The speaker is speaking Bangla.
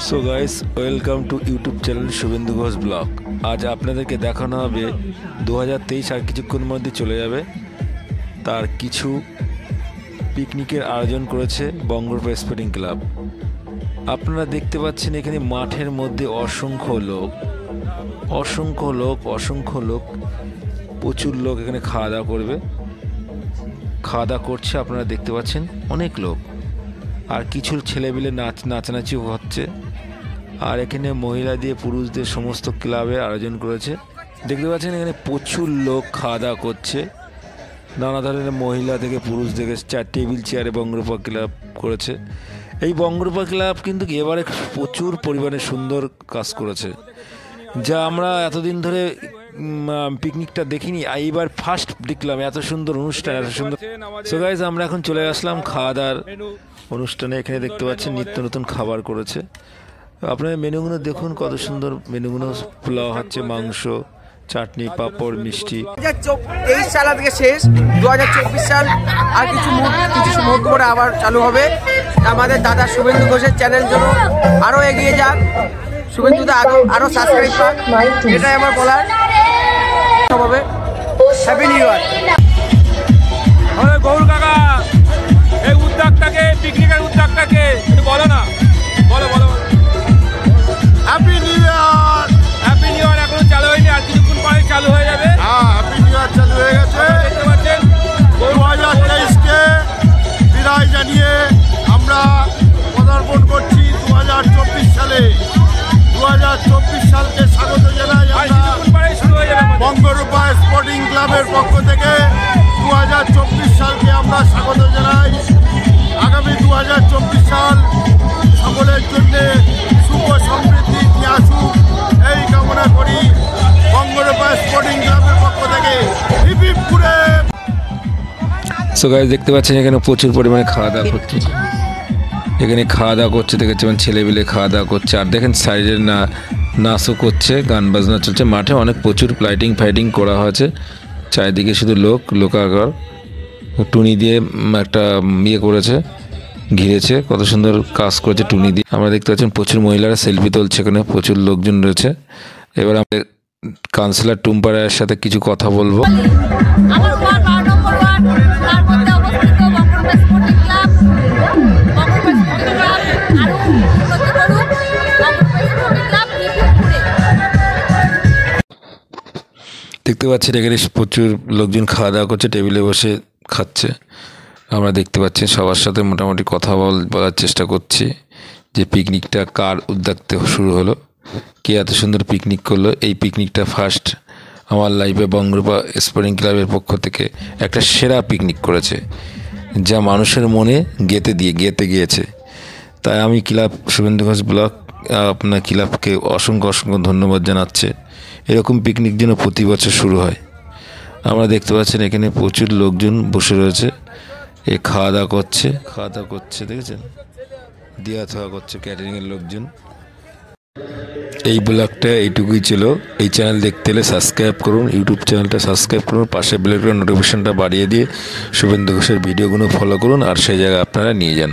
So guys, welcome to YouTube channel Suvendu Ghosh blog. আজ আপনাদেরকে দেখানো হবে 2023 আর কিছুক্ষণ মধ্যে চলে যাবে, তার কিছু পিকনিকের আয়োজন করেছে বঙ্গরূপা স্পোর্টিং ক্লাব। আপনারা দেখতে পাচ্ছেন এখানে মাঠের মধ্যে অসংখ্য লোক প্রচুর লোক এখানে খাওয়া দাওয়া করছে। আপনারা দেখতে পাচ্ছেন অনেক লোক, আর কিছু ছেলেপিলে নাচানাচি হচ্ছে। আর এখানে মহিলা দিয়ে পুরুষদের সমস্ত ক্লাবের আয়োজন করেছে। দেখতে পাচ্ছেন এখানে প্রচুর লোক খাওয়া দাওয়া করছে, নানা ধরনের মহিলা থেকে পুরুষ থেকে টেবিল চেয়ারে বঙ্গরূপা ক্লাব করেছে। এই বঙ্গরূপা ক্লাব কিন্তু এবারে প্রচুর পরিমাণে সুন্দর কাজ করেছে, যা আমরা এতদিন ধরে পিকনিকটা দেখিনি। এইবার ফার্স্ট দেখলাম এত সুন্দর অনুষ্ঠান, এত সুন্দর। সো গাইস, আমরা এখন চলে আসলাম খাওয়া দাওয়ার অনুষ্ঠানে। এখানে দেখতে পাচ্ছেন নিত্য নতুন খাবার করেছে। আপনার মেনুগুলো দেখুন, কত সুন্দর মেনুগুলো। পোলাও হচ্ছে, মাংস, চাটনি, পাঁপড়, মিষ্টি। 2023 সাল আজকে শেষ, 2024 সাল আর কিছু মুহূর্ত পরে আবার চালু হবে। আমাদের দাদা শুভেন্দু ঘোষের চ্যানেল জন্য আরও এগিয়ে যাক, শুভেন্দুদা আরও সাবস্ক্রাইব পাক, এটাই আমার বলার। হবে হ্যাপি নিউ ইয়ার। গৌর কাকা, এই উদ্যোগটাকে, পিকনিকের উদ্যোগটাকে বলো না, বলো। Happy new year. Happy new year এখনো চালু হয়নি, আর কিছুক্ষণ পরে চালু হয়ে যাবে। হ্যাঁ, হ্যাপি নিউ ইয়ার চালু হয়ে গেছে। দেখতে পাচ্ছেন 2023কে বিদায় জানিয়ে আমরা পদার্পণ করছি 2024 সালে। 2024 সালকে স্বাগত জানাই আর আমরা কিছুক্ষণ পরে শুরু হয়ে যাবে। বঙ্গরূপা স্পোর্টিং ক্লাবের পক্ষ থেকে। 2024 সালকে আমরা স্বাগত জানাই। আগামী 2024 সাল সকলের জন্য সুখ সমৃদ্ধি নিয়ে আসুক, এই কামনা করি বঙ্গরূপা স্পোর্টিং ক্লাবের পক্ষ থেকে। হিপিপুরে। সো গাইস, দেখতে পাচ্ছেন এখানে প্রচুর পরিমাণে খাওয়া দাওয়া করছে। এখানে খাওয়া দাওয়া করছে দেখেছি, মানে ছেলেপিলে খাওয়া দাওয়া করছে। আর দেখেন সাইডে নাচও করছে, গান বাজনা চলছে। মাঠে অনেক প্রচুর লাইটিং করা হয়েছে। চারিদিকে শুধু লোকাগর টুনি দিয়ে একটা করেছে, ঘিরেছে। কত সুন্দর কাজ করেছে টুনি দিয়ে। আমরা দেখতে পাচ্ছেন প্রচুর মহিলারা সেলফি তুলছে, এখানে প্রচুর লোকজন রয়েছে। এবার আমাদের কাউন্সিলর টুম্পা রায়ের সাথে কিছু কথা বলবো। দেখতে পাচ্ছেন এখানে প্রচুর লোকজন খাওয়া দাওয়া করছে, টেবিলে বসে খাচ্ছে। আমরা দেখতে পাচ্ছি সবার সাথে মোটামুটি কথা বলার চেষ্টা করছি যে পিকনিকটা কার উদ্যোগে শুরু হলো, কে এত সুন্দর পিকনিক করলো। এই পিকনিকটা ফার্স্ট আমার লাইফে বঙ্গরূপা স্পোর্টিং ক্লাবের পক্ষ থেকে একটা সেরা পিকনিক করেছে, যা মানুষের মনে গেঁথে গিয়েছে। তাই আমি ক্লাব শুভেন্দু ঘোষ ব্লগ আপনার ক্লাবকে অসংখ্য ধন্যবাদ জানাচ্ছে। এরকম পিকনিক যেন প্রতি বছর শুরু হয়। আমরা দেখতে পাচ্ছেন এখানে প্রচুর লোকজন বসে রয়েছে, খাওয়া দাওয়া করছে দেখেছেন, দিয়া থাওয়া করছে ক্যাটারিংয়ের লোকজন। এই ব্লগটা এইটুকুই ছিল। এই চ্যানেল দেখতে হলে সাবস্ক্রাইব করুন, ইউটিউব চ্যানেলটা সাবস্ক্রাইব করুন, পাশে বেল আইকনের নোটিফিকেশনটা বাড়িয়ে দিয়ে শুভেন্দু ঘোষের ভিডিওগুলো ফলো করুন, আর সেই জায়গায় আপনারা নিয়ে যান।